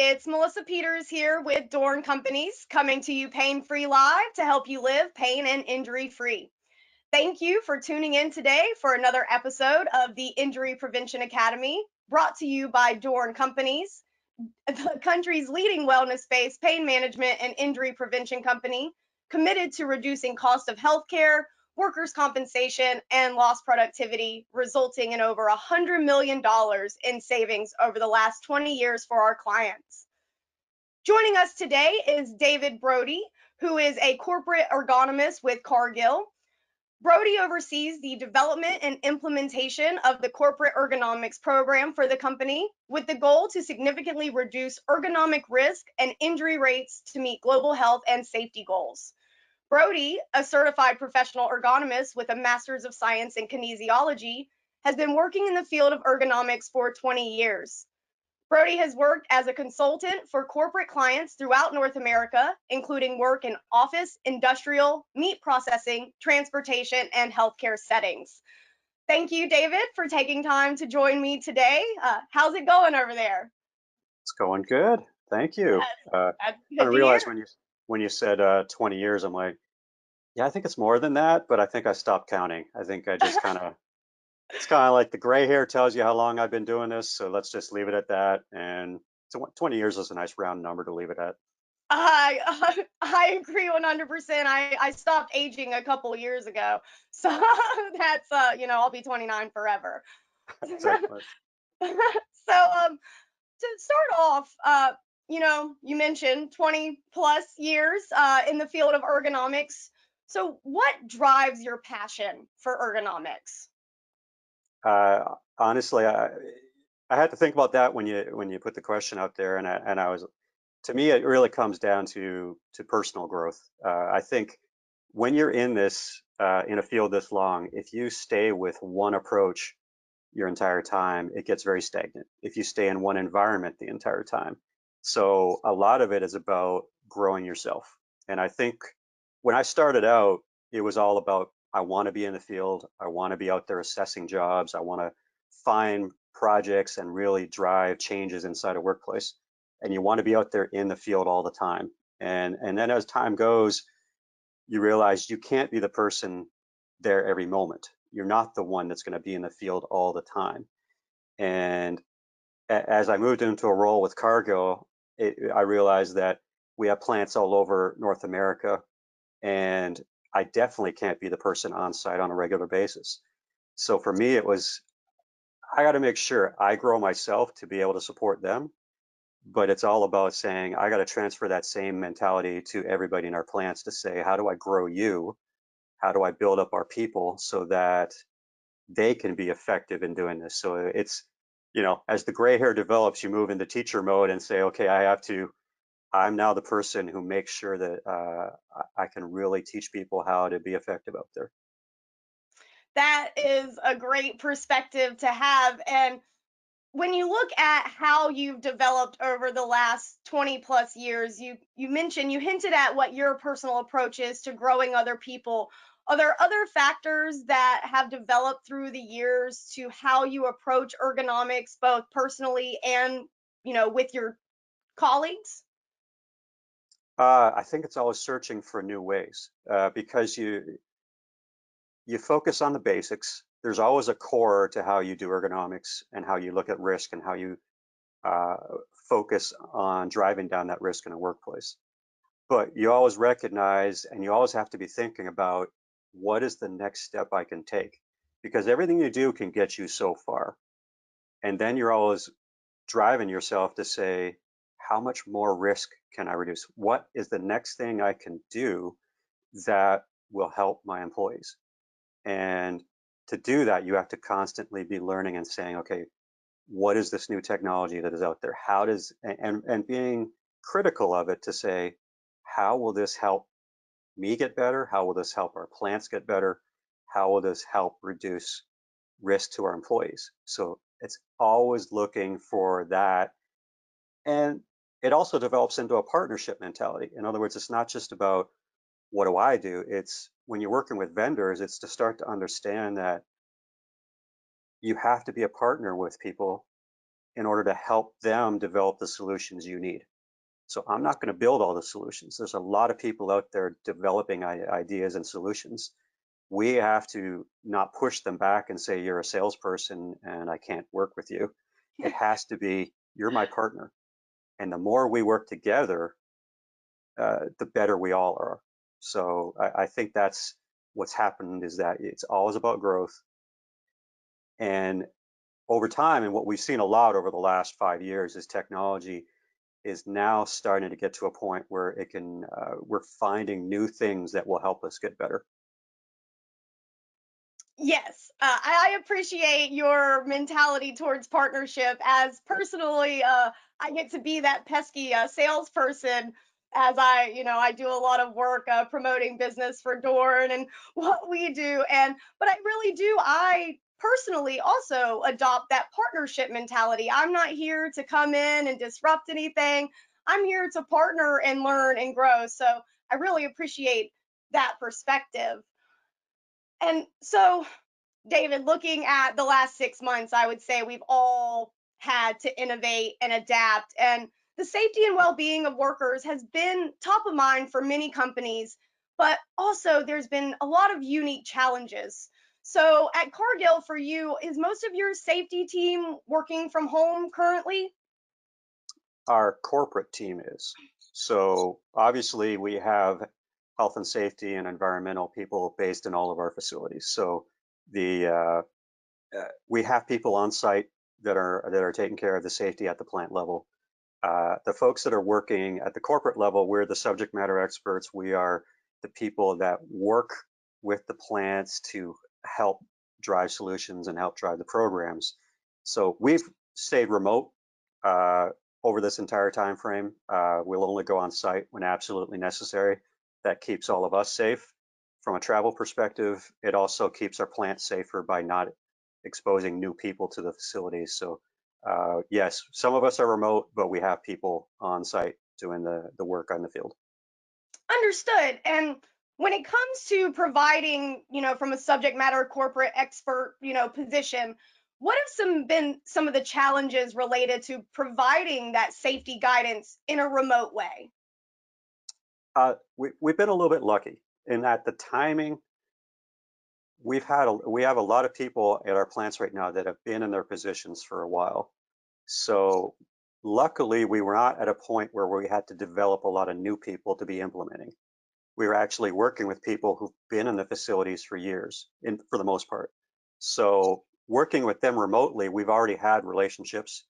it's Melissa Peters here with DORN Companies, coming to you pain-free live to help you live pain and injury-free. Thank you for tuning in today for another episode of the Injury Prevention Academy, brought to you by DORN Companies, the country's leading wellness-based pain management and injury prevention company, committed to reducing cost of healthcare, workers' compensation, and lost productivity, resulting in over $100 million in savings over the last 20 years for our clients. Joining us today is David Brodie, who is a corporate ergonomist with Cargill. Brodie oversees the development and implementation of the corporate ergonomics program for the company, with the goal to significantly reduce ergonomic risk and injury rates to meet global health and safety goals. Brodie, a certified professional ergonomist with a Master's of Science in Kinesiology, has been working in the field of ergonomics for 20 years. Brodie has worked as a consultant for corporate clients throughout North America, including work in office, industrial, meat processing, transportation, and healthcare settings. Thank you, David, for taking time to join me today. How's it going over there? It's going good. Thank you. That's I good to realized hear. when you said 20 years, I'm like, yeah, I think it's more than that, but I think I stopped counting. I think I just it's kind of like the gray hair tells you how long I've been doing this, so let's just leave it at that. And 20 years is a nice round number to leave it at. I agree 100%. I stopped aging a couple years ago, so that's I'll be 29 forever. Exactly. So to start off, you mentioned 20 plus years in the field of ergonomics. So what drives your passion for ergonomics? Honestly, I had to think about that when you put the question out there, and I was, to me, it really comes down to personal growth. I think when you're in this in a field this long, if you stay with one approach your entire time, it gets very stagnant. If you stay in one environment the entire time, so a lot of it is about growing yourself. And I think when I started out, it was all about I want to be in the field, I want to be out there assessing jobs, I want to find projects and really drive changes inside a workplace. And you want to be out there in the field all the time. And then as time goes, you realize you can't be the person there every moment. You're not the one that's going to be in the field all the time. And as I moved into a role with Cargill, I realized that we have plants all over North America, and I definitely can't be the person on site on a regular basis. So for me, it was, I got to make sure I grow myself to be able to support them. But it's all about saying, I got to transfer that same mentality to everybody in our plants to say, how do I grow you? How do I build up our people so that they can be effective in doing this? So it's, as the gray hair develops, you move into teacher mode and say, okay, I'm now the person who makes sure that I can really teach people how to be effective out there. That is a great perspective to have. And when you look at how you've developed over the last 20 plus years, you hinted at what your personal approach is to growing other people. Are there other factors that have developed through the years to how you approach ergonomics, both personally and with your colleagues? I think it's always searching for new ways because you focus on the basics. There's always a core to how you do ergonomics and how you look at risk and how you uh, focus on driving down that risk in a workplace. But you always recognize and you always have to be thinking about what is the next step I can take, because everything you do can get you so far. And then you're always driving yourself to say, how much more risk can I reduce? What is the next thing I can do that will help my employees? And to do that, you have to constantly be learning and saying, okay, what is this new technology that is out there? How does, and being critical of it to say, how will this help me get better? How will this help our plants get better? How will this help reduce risk to our employees? So it's always looking for that. And it also develops into a partnership mentality. In other words, it's not just about what do I do? It's when you're working with vendors, it's to start to understand that you have to be a partner with people in order to help them develop the solutions you need. So I'm not going to build all the solutions. There's a lot of people out there developing ideas and solutions. We have to not push them back and say, you're a salesperson and I can't work with you. It has to be, you're my partner. And the more we work together, the better we all are. So I think that's what's happened, is that it's always about growth. And over time, and what we've seen a lot over the last 5 years, is technology is now starting to get to a point where it can, we're finding new things that will help us get better. Yes, I appreciate your mentality towards partnership. As personally, I get to be that pesky salesperson, as I do a lot of work promoting business for DORN and what we do. But I really do. I personally also adopt that partnership mentality. I'm not here to come in and disrupt anything. I'm here to partner and learn and grow. So I really appreciate that perspective. And so, David, looking at the last 6 months, I would say we've all had to innovate and adapt. And the safety and well being of workers has been top of mind for many companies, but also there's been a lot of unique challenges. So, at Cargill, for you, is most of your safety team working from home currently? Our corporate team is. So obviously we have health and safety and environmental people based in all of our facilities. So the we have people on site that are taking care of the safety at the plant level. The folks that are working at the corporate level, we're the subject matter experts. We are the people that work with the plants to help drive solutions and help drive the programs. So we've stayed remote over this entire time frame. We'll only go on site when absolutely necessary. That keeps all of us safe. From a travel perspective, it also keeps our plants safer by not exposing new people to the facilities. So yes, some of us are remote, but we have people on site doing the work on the field. Understood. And when it comes to providing, from a subject matter corporate expert, position, what have been some of the challenges related to providing that safety guidance in a remote way? We've been a little bit lucky in that the timing. We have a lot of people at our plants right now that have been in their positions for a while. So luckily, we were not at a point where we had to develop a lot of new people to be implementing. We were actually working with people who've been in the facilities for years, for the most part. So working with them remotely, we've already had relationships.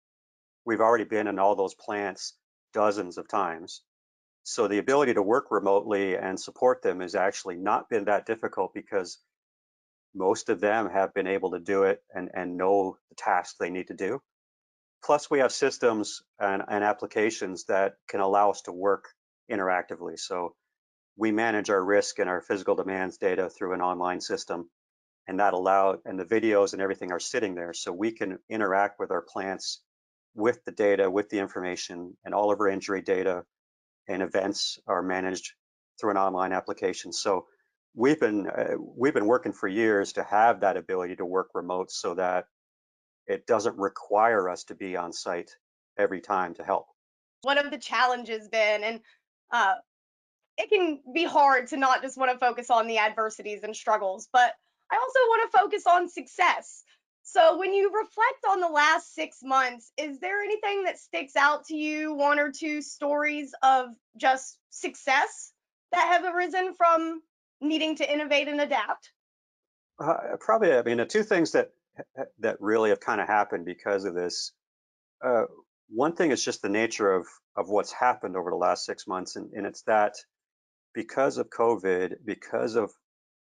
We've already been in all those plants dozens of times. So the ability to work remotely and support them has actually not been that difficult, because most of them have been able to do it and know the tasks they need to do. Plus, we have systems and applications that can allow us to work interactively. So we manage our risk and our physical demands data through an online system, and and the videos and everything are sitting there, so we can interact with our plants with the data, with the information, and all of our injury data and events are managed through an online application. So we've been working for years to have that ability to work remote, so that it doesn't require us to be on site every time to help. What have the challenges been? And uh, it can be hard to not just want to focus on the adversities and struggles, but I also want to focus on success. So, when you reflect on the last 6 months, is there anything that sticks out to you, one or two stories of just success that have arisen from needing to innovate and adapt? Probably, I mean, the two things that really have kind of happened because of this. Uh, One thing is just the nature of what's happened over the last 6 months, and it's that because of COVID, because of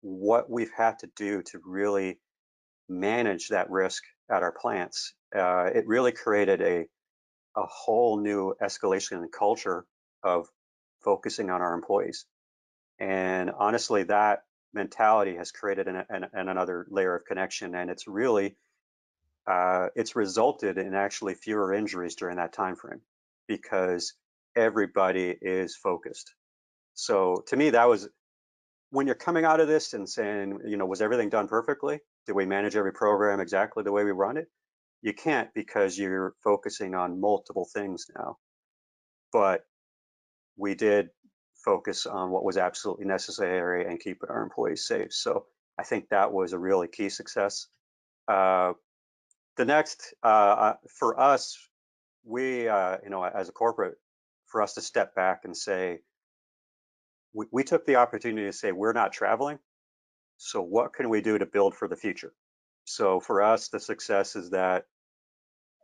what we've had to do to really manage that risk at our plants, it really created a whole new escalation in culture of focusing on our employees. And honestly, that mentality has created another layer of connection, and it's resulted in actually fewer injuries during that time frame, because everybody is focused. So to me, that was, when you're coming out of this and saying, was everything done perfectly? Did we manage every program exactly the way we run it? you can't because you're focusing on multiple things now. But we did focus on what was absolutely necessary and keeping our employees safe. So I think that was a really key success. The next, for us, we, as a corporate, for us to step back and say, we took the opportunity to say, we're not traveling. So what can we do to build for the future? So for us, the success is that,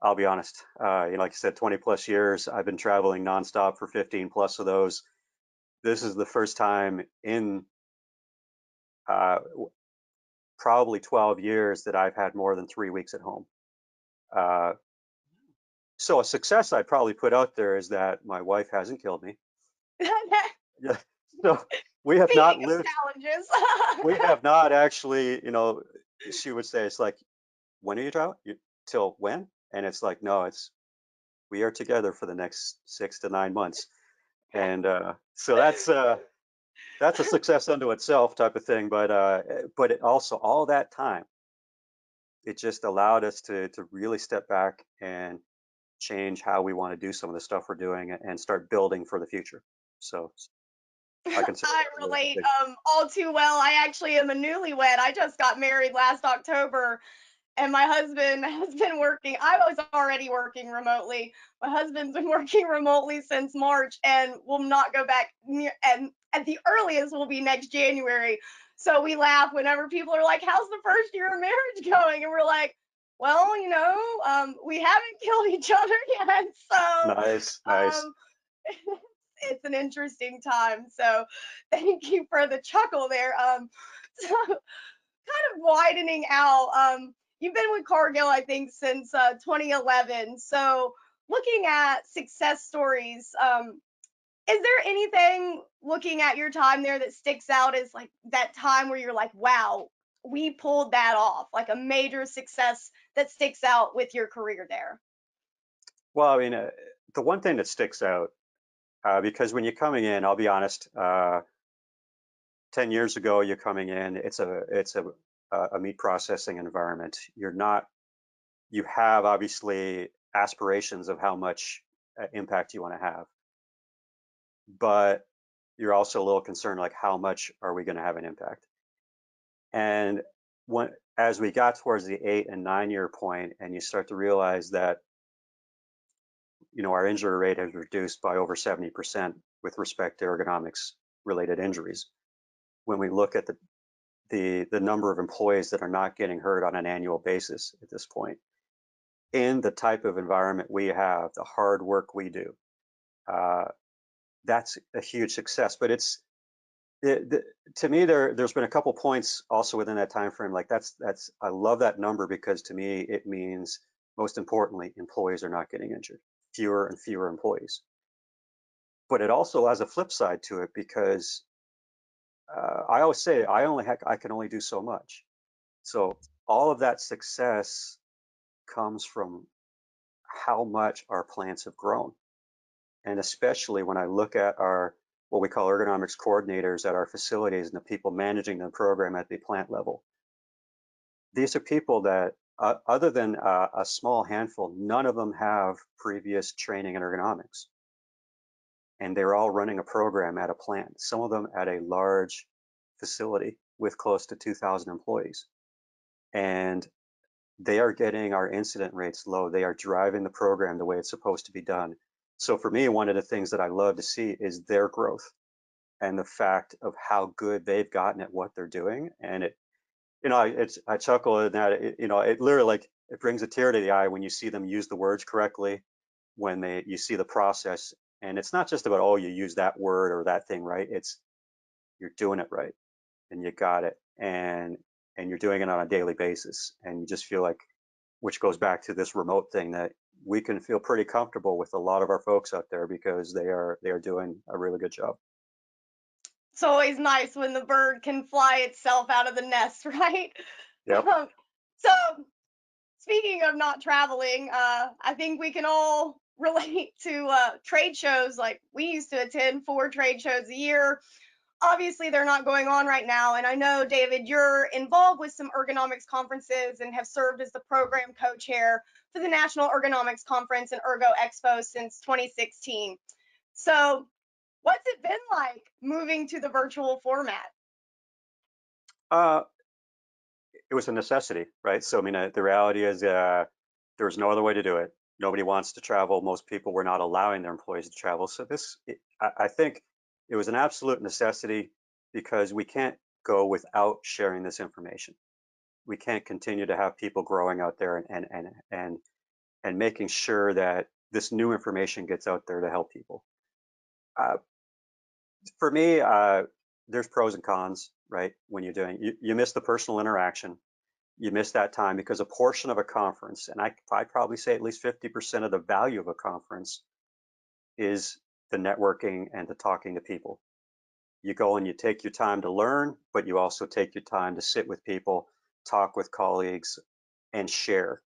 I'll be honest, like I said, 20 plus years, I've been traveling nonstop for 15 plus of those. This is the first time in uh, probably 12 years that I've had more than 3 weeks at home. Uh, so a success I'd probably put out there is that my wife hasn't killed me. Yeah. So we have not Speaking of lived, challenges. we have not actually, she would say, it's like, when are you traveling? Till when? And it's like, no, we are together for the next 6 to 9 months. And so that's a success unto itself type of thing. But it also, all that time, it just allowed us to really step back and change how we want to do some of the stuff we're doing and start building for the future. So I consider I that a relate big. all too well. I actually am a newlywed. I just got married last October, and my husband has been working. I was already working remotely. My husband's been working remotely since March and will not go back and at the earliest will be next January. So we laugh whenever people are like, "How's the first year of marriage going?" And we're like, "Well, we haven't killed each other yet." So Nice, nice. um, it's an interesting time. So thank you for the chuckle there. So kind of widening out. You've been with Cargill, I think, since 2011. So looking at success stories, is there anything looking at your time there that sticks out as like that time where you're like, wow, we pulled that off, like a major success that sticks out with your career there? Well, I mean, the one thing that sticks out, because when you're coming in, I'll be honest, 10 years ago, you're coming in, it's a meat processing environment. You have obviously aspirations of how much impact you want to have, but you're also a little concerned, like how much are we going to have an impact? And as we got towards the 8 and 9 year point, and you start to realize that, our injury rate has reduced by over 70% with respect to ergonomics related injuries. When we look at the number of employees that are not getting hurt on an annual basis at this point, in the type of environment we have, the hard work we do, uh, that's a huge success. But to me, there's been a couple points also within that time frame. Like that's I love that number because to me it means, most importantly, employees are not getting injured, fewer and fewer employees. But it also has a flip side to it because I always say I can only do so much. So all of that success comes from how much our plants have grown. And especially when I look at our what we call ergonomics coordinators at our facilities and the people managing the program at the plant level, these are people that, other than a small handful, none of them have previous training in ergonomics. And they're all running a program at a plant, some of them at a large facility with close to 2,000 employees. And they are getting our incident rates low. They are driving the program the way it's supposed to be done. So for me, one of the things that I love to see is their growth and the fact of how good they've gotten at what they're doing. And I chuckle at that. It literally, like, it brings a tear to the eye when you see them use the words correctly, when you see the process. And it's not just about, oh, you use that word or that thing right. It's, you're doing it right and you got it, and you're doing it on a daily basis, and you just feel like, which goes back to this remote thing, that we can feel pretty comfortable with a lot of our folks out there because they are doing a really good job. It's always nice when the bird can fly itself out of the nest, right? Yep. So speaking of not traveling, I think we can all relate to trade shows. Like we used to attend 4 trade shows a year. Obviously, they're not going on right now. And I know, David, you're involved with some ergonomics conferences and have served as the program co-chair for the National Ergonomics Conference and Ergo Expo since 2016. So, what's it been like moving to the virtual format? Uh, it was a necessity, right? So, I mean, the reality is there was no other way to do it. Nobody wants to travel. Most people were not allowing their employees to travel. So I think it was an absolute necessity because we can't go without sharing this information. We can't continue to have people growing out there and making sure that this new information gets out there to help people. Uh, for me, there's pros and cons, right? When you're doing, you miss the personal interaction. You miss that time because a portion of a conference, and I'd probably say at least 50% of the value of a conference is the networking and the talking to people. You go and you take your time to learn, but you also take your time to sit with people, talk with colleagues, and share,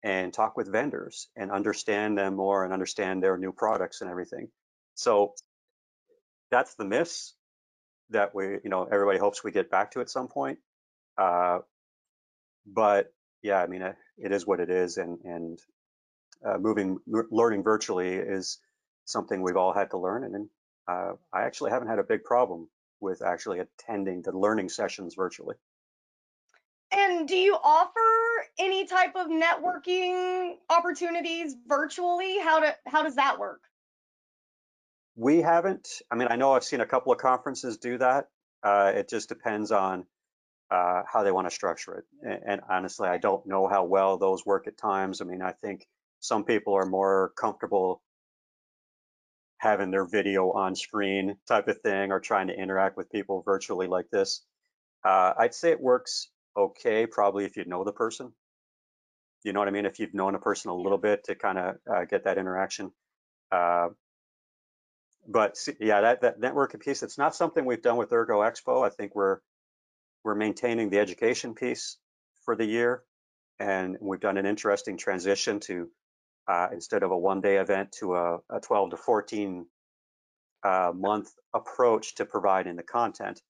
and talk with vendors and understand them more and understand their new products and everything. So that's the miss that everybody hopes we get back to at some point. Uh, but yeah, I mean, it is what it is, and learning virtually is something we've all had to learn. And I actually haven't had a big problem with actually attending the learning sessions virtually. And do you offer any type of networking opportunities virtually? How does that work? We haven't. I mean, I know I've seen a couple of conferences do that. It just depends on how they want to structure it. And honestly, I don't know how well those work at times. I mean, I think some people are more comfortable having their video on screen type of thing or trying to interact with people virtually like this. I'd say it works okay, probably if you know the person. You know what I mean? If you've known a person a little bit to kind of get that interaction. Uh, but yeah, that networking piece, it's not something we've done with Ergo Expo. I think we're maintaining the education piece for the year, and we've done an interesting transition to instead of a one-day event to a 12 to 14 month approach to providing the content,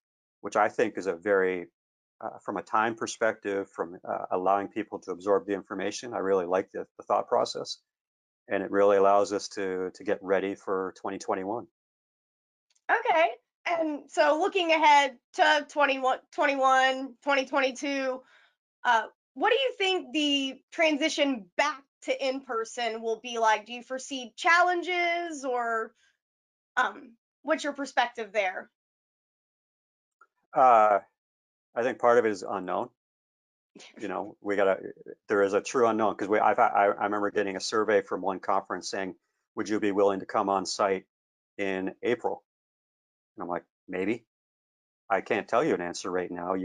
which I think is a very, from a time perspective, from allowing people to absorb the information, I really like the thought process, and it really allows us to get ready for 2021. Okay. And so looking ahead to 2022, what do you think the transition back to in person will be like? Do you foresee challenges or what's your perspective there? Uh, I think part of it is unknown. There is a true unknown because I remember getting a survey from one conference saying, would you be willing to come on site in April? And I'm like, maybe. I can't tell you an answer right now.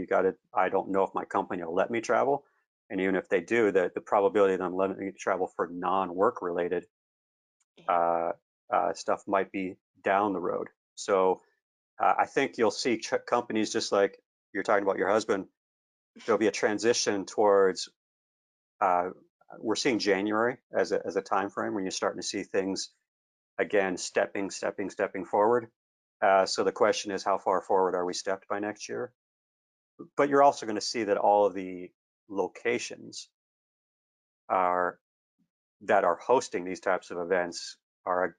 I don't know if my company will let me travel. And even if they do, the probability of them letting me travel for non-work related uh, stuff might be down the road. So I think you'll see companies just like you're talking about your husband. There'll be a transition towards. Uh, we're seeing January as a time frame when you're starting to see things again stepping forward. So the question is, how far forward are we stepped by next year? But you're also going to see that all of the locations are that are hosting these types of events are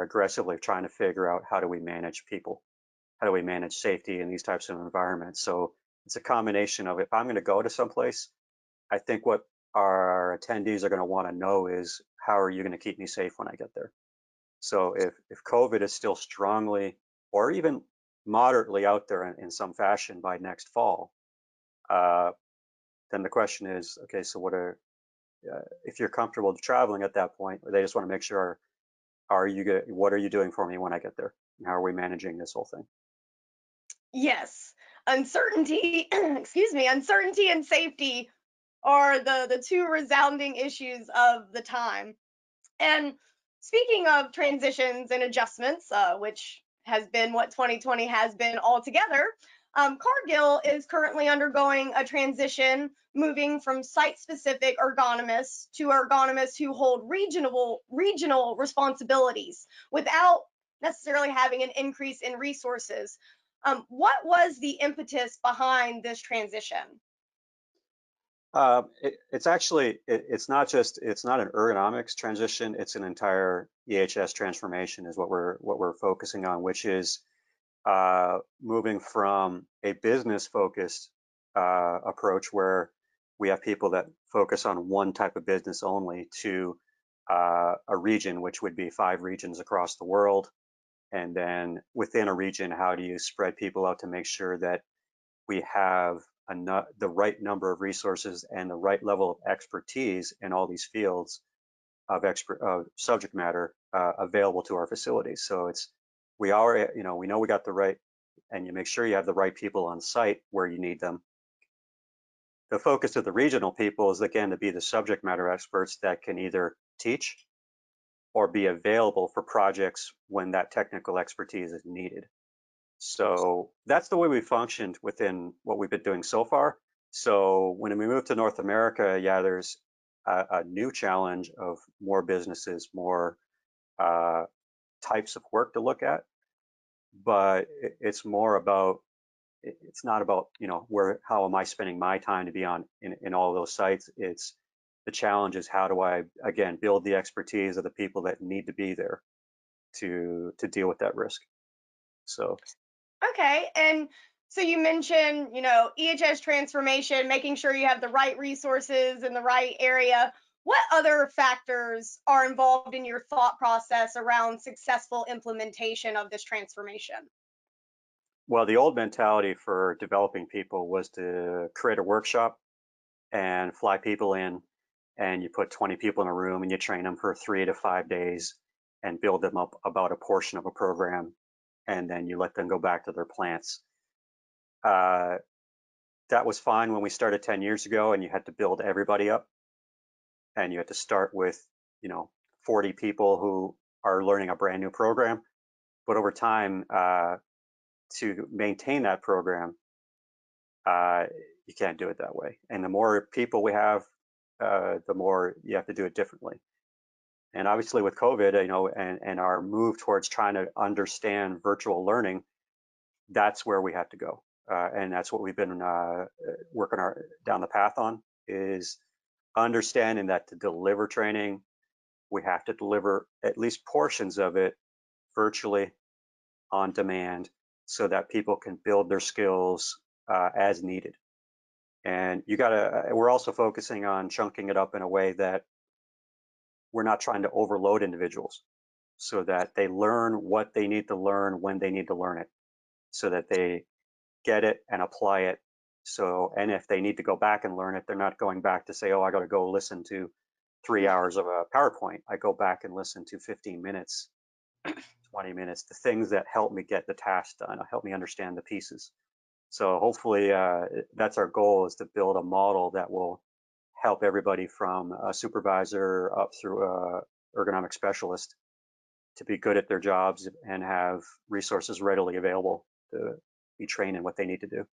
aggressively trying to figure out how do we manage people, how do we manage safety in these types of environments. So it's a combination of, if I'm going to go to someplace, I think what our attendees are going to want to know is, how are you going to keep me safe when I get there? So if COVID is still strongly or even moderately out there in some fashion by next fall, uh, then the question is, okay, so if you're comfortable traveling at that point, they just want to make sure, what are you doing for me when I get there? And how are we managing this whole thing? Yes. Uncertainty, excuse me, uncertainty and safety are the two resounding issues of the time. And speaking of transitions and adjustments, which has been what 2020 has been altogether, Cargill is currently undergoing a transition, moving from site-specific ergonomists to ergonomists who hold regional responsibilities without necessarily having an increase in resources. What was the impetus behind this transition? It's actually it's not just it's not an ergonomics transition. It's an entire EHS transformation is what we're focusing on, which is moving from a business focused approach where we have people that focus on one type of business only to a region, which would be 5 regions across the world. And then within a region, how do you spread people out to make sure that we have the right number of resources and the right level of expertise in all these fields of subject matter available to our facilities. So we are, we know we got the right, and you make sure you have the right people on site where you need them. The focus of the regional people is again to be the subject matter experts that can either teach or be available for projects when that technical expertise is needed. So that's the way we functioned within what we've been doing so far. So when we moved to North America, yeah, there's a new challenge of more businesses, more types of work to look at, but it's more about it's not about how am I spending my time to be on in all those sites. It's the challenge is how do I again build the expertise of the people that need to be there to deal with that risk. So Okay. And so you mentioned, EHS transformation, making sure you have the right resources in the right area. What other factors are involved in your thought process around successful implementation of this transformation? well, the old mentality for developing people was to create a workshop and fly people in, and you put 20 people in a room and you train them for 3 to 5 days and build them up about a portion of a program, and then you let them go back to their plants. Uh, that was fine when we started 10 years ago, and you had to build everybody up, and you had to start with, you know, 40 people who are learning a brand new program. But over time, to maintain that program, uh, you can't do it that way. And the more people we have, the more you have to do it differently. And obviously with COVID, and our move towards trying to understand virtual learning, that's where we have to go. And that's what we've been working down the path on is understanding that to deliver training, we have to deliver at least portions of it virtually on demand so that people can build their skills as needed. And we're also focusing on chunking it up in a way that we're not trying to overload individuals so that they learn what they need to learn when they need to learn it so that they get it and apply it. So, and if they need to go back and learn it, they're not going back to say, oh, I got to go listen to 3 hours of a PowerPoint. I go back and listen to 15 minutes, 20 minutes, the things that help me get the task done, help me understand the pieces. So hopefully that's our goal is to build a model that will help everybody from a supervisor up through a ergonomic specialist to be good at their jobs and have resources readily available to be trained in what they need to do.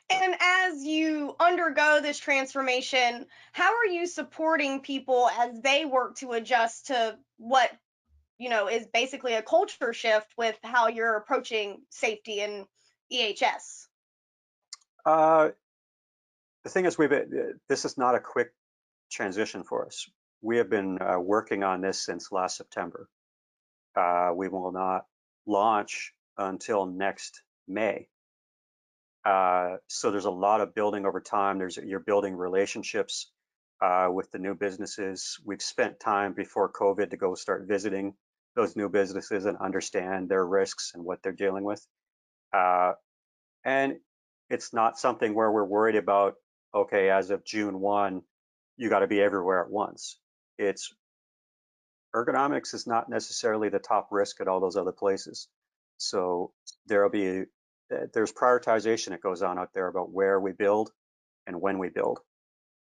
And as you undergo this transformation, how are you supporting people as they work to adjust to what, is basically a culture shift with how you're approaching safety and EHS? Uh, the thing is, this is not a quick transition for us. We have been working on this since last September. We will not launch until next May. So there's a lot of building over time. You're building relationships with the new businesses. We've spent time before COVID to go start visiting those new businesses and understand their risks and what they're dealing with. And it's not something where we're worried about, okay, as of June 1, you got to be everywhere at once. It's ergonomics is not necessarily the top risk at all those other places. So there's prioritization that goes on out there about where we build and when we build.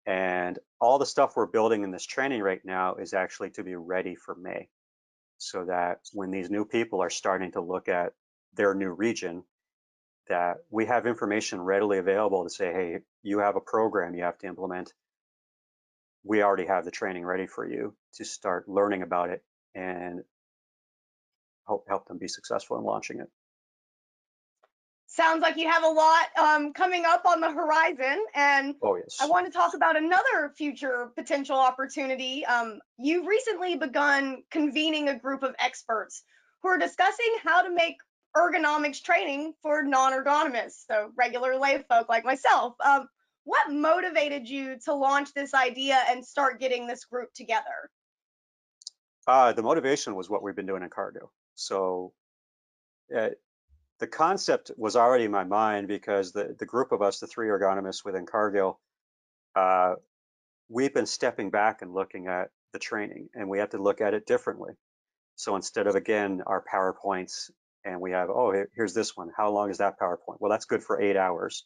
And all the stuff we're building in this training right now is actually to be ready for May. So that when these new people are starting to look at their new region, that we have information readily available to say, hey, you have a program you have to implement. We already have the training ready for you to start learning about it and help them be successful in launching it. Sounds like you have a lot coming up on the horizon, and Oh, I yes. want to talk about another future potential opportunity. You've recently begun convening a group of experts who are discussing how to make ergonomics training for non-ergonomists, so regular lay folk like myself. What motivated you to launch this idea and start getting this group together? The motivation was what we've been doing in Cargill. So uh, the concept was already in my mind because the group of us, the three ergonomists within Cargill, uh, we've been stepping back and looking at the training, and we have to look at it differently. So instead of, again, our PowerPoints, and we have, oh, here's this one. How long is that PowerPoint? Well, that's good for 8 hours.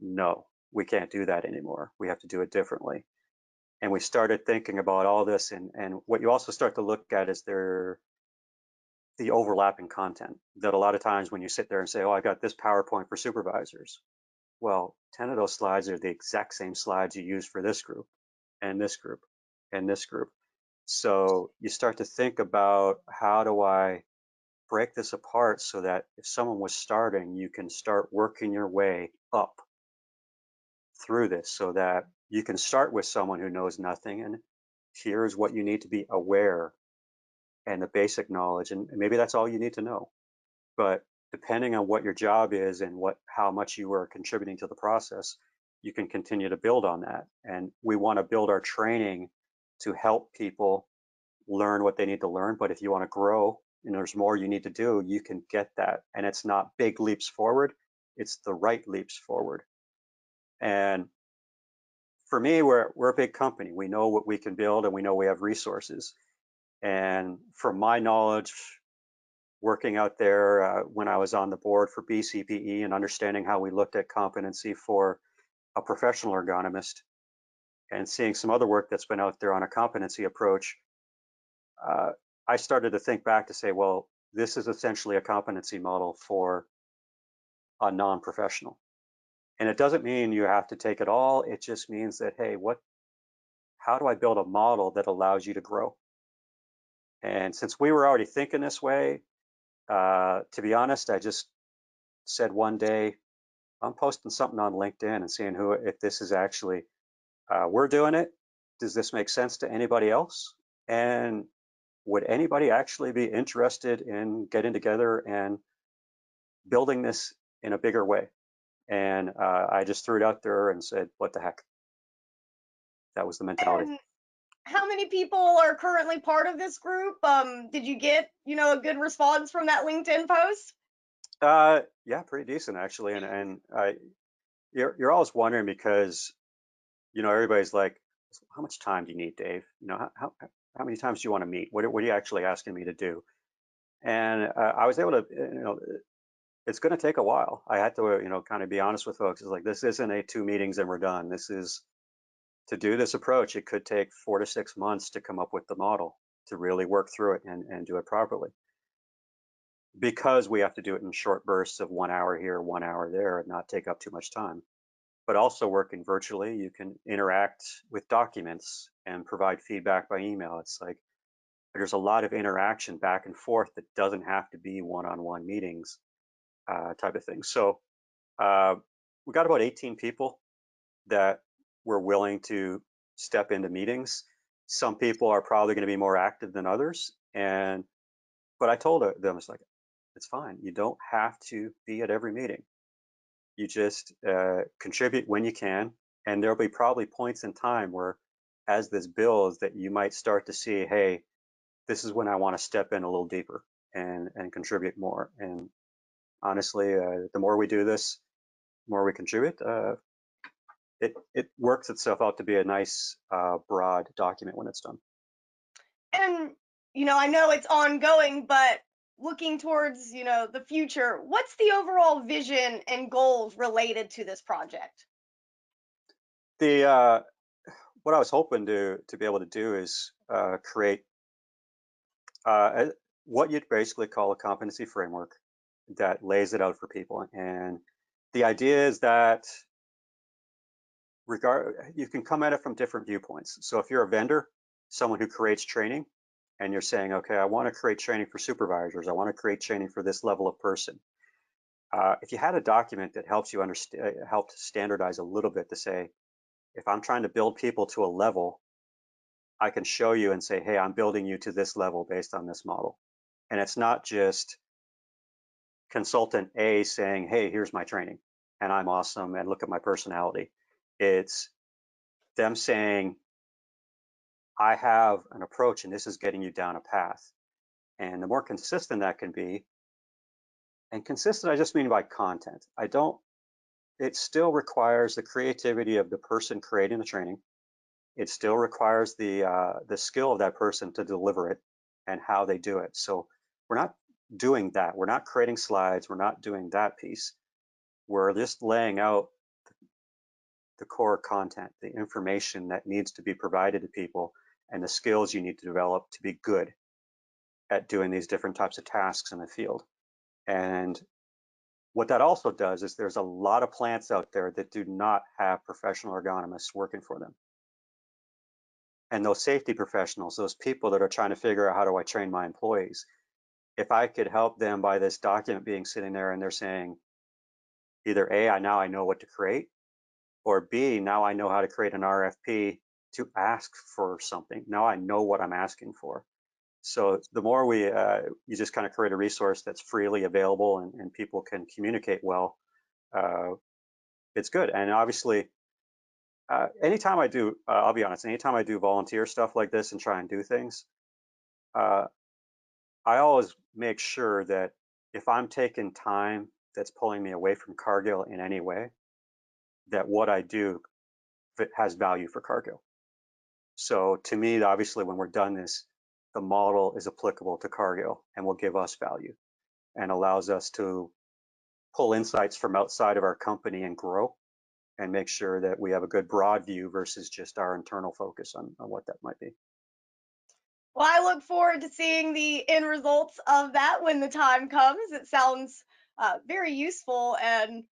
No, we can't do that anymore. We have to do it differently. And we started thinking about all this, and what you also start to look at is the overlapping content that a lot of times when you sit there and say, oh, I got this PowerPoint for supervisors. Well, 10 of those slides are the exact same slides you use for this group and this group and this group. So you start to think about, how do I break this apart so that if someone was starting, you can start working your way up through this, so that you can start with someone who knows nothing, and here's what you need to be aware, and the basic knowledge, and maybe that's all you need to know. But depending on what your job is and how much you are contributing to the process, you can continue to build on that. And we want to build our training to help people learn what they need to learn. But if you want to grow and there's more you need to do, you can get that. And it's not big leaps forward, it's the right leaps forward. And for me, we're a big company. We know what we can build, and we know we have resources. And from my knowledge, working out there when I was on the board for BCPE and understanding how we looked at competency for a professional ergonomist, and seeing some other work that's been out there on a competency approach, uh, I started to think back to say, well, this is essentially a competency model for a non-professional. And it doesn't mean you have to take it all. It just means that, hey, how do I build a model that allows you to grow? And since we were already thinking this way, to be honest, I just said one day, I'm posting something on LinkedIn and seeing if this is actually, we're doing it. Does this make sense to anybody else? And would anybody actually be interested in getting together and building this in a bigger way? And I just threw it out there and said, what the heck? That was the mentality. And how many people are currently part of this group? Did you get, a good response from that LinkedIn post? Yeah, pretty decent actually. And you're always wondering because, everybody's like, how much time do you need, Dave? How many times do you want to meet? What are you actually asking me to do? And I was able to, it's going to take a while. I had to, kind of be honest with folks. It's like, this isn't a 2 meetings and we're done. This is, to do this approach, it could take 4 to 6 months to come up with the model, to really work through it and do it properly. Because we have to do it in short bursts of 1 hour here, 1 hour there, and not take up too much time. But also working virtually, you can interact with documents and provide feedback by email. It's like there's a lot of interaction back and forth that doesn't have to be one-on-one meetings type of thing. So we got about 18 people that were willing to step into meetings. Some people are probably going to be more active than others. But I told them, it's like, it's fine. You don't have to be at every meeting. You just contribute when you can. And there'll be probably points in time where, as this builds, that you might start to see, hey, this is when I want to step in a little deeper and contribute more. And honestly, the more we do this, the more we contribute, it works itself out to be a nice broad document when it's done. And, I know it's ongoing, but looking towards, the future, what's the overall vision and goals related to this project? The what I was hoping to be able to do is create what you'd basically call a competency framework that lays it out for people. And the idea is that you can come at it from different viewpoints. So if you're a vendor, someone who creates training, and you're saying, okay, I want to create training for supervisors, I want to create training for this level of person, if you had a document that helps you understand, helped standardize a little bit to say, if I'm trying to build people to a level, I can show you and say, hey, I'm building you to this level based on this model. And it's not just consultant A saying, hey, here's my training and I'm awesome and look at my personality. It's them saying, I have an approach and this is getting you down a path. And the more consistent that can be, and consistent, I just mean by content. It still requires the creativity of the person creating the training. It still requires the skill of that person to deliver it and how they do it. So we're not doing that. We're not creating slides. We're not doing that piece. We're just laying out the core content, the information that needs to be provided to people, and the skills you need to develop to be good at doing these different types of tasks in the field. And what that also does is there's a lot of plants out there that do not have professional ergonomists working for them. And those safety professionals, those people that are trying to figure out how do I train my employees, if I could help them by this document being sitting there and they're saying either A, now I know what to create, or B, now I know how to create an RFP to ask for something. Now I know what I'm asking for. So the more you just kind of create a resource that's freely available and people can communicate well, it's good. And obviously, anytime I do, I'll be honest, anytime I do volunteer stuff like this and try and do things, I always make sure that if I'm taking time that's pulling me away from Cargill in any way, that what I do has value for Cargill. So to me, obviously, when we're done this, the model is applicable to Cargill and will give us value and allows us to pull insights from outside of our company and grow and make sure that we have a good broad view versus just our internal focus on what that might be. Well, I look forward to seeing the end results of that when the time comes. It sounds very useful, and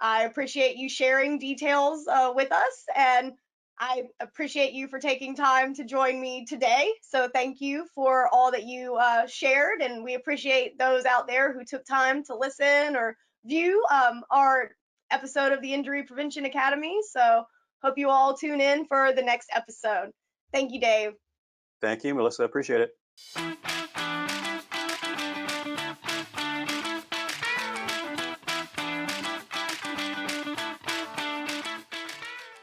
I appreciate you sharing details with us. And I appreciate you for taking time to join me today. So, thank you for all that you shared. And we appreciate those out there who took time to listen or view our episode of the Injury Prevention Academy. So, hope you all tune in for the next episode. Thank you, Dave. Thank you, Melissa. Appreciate it.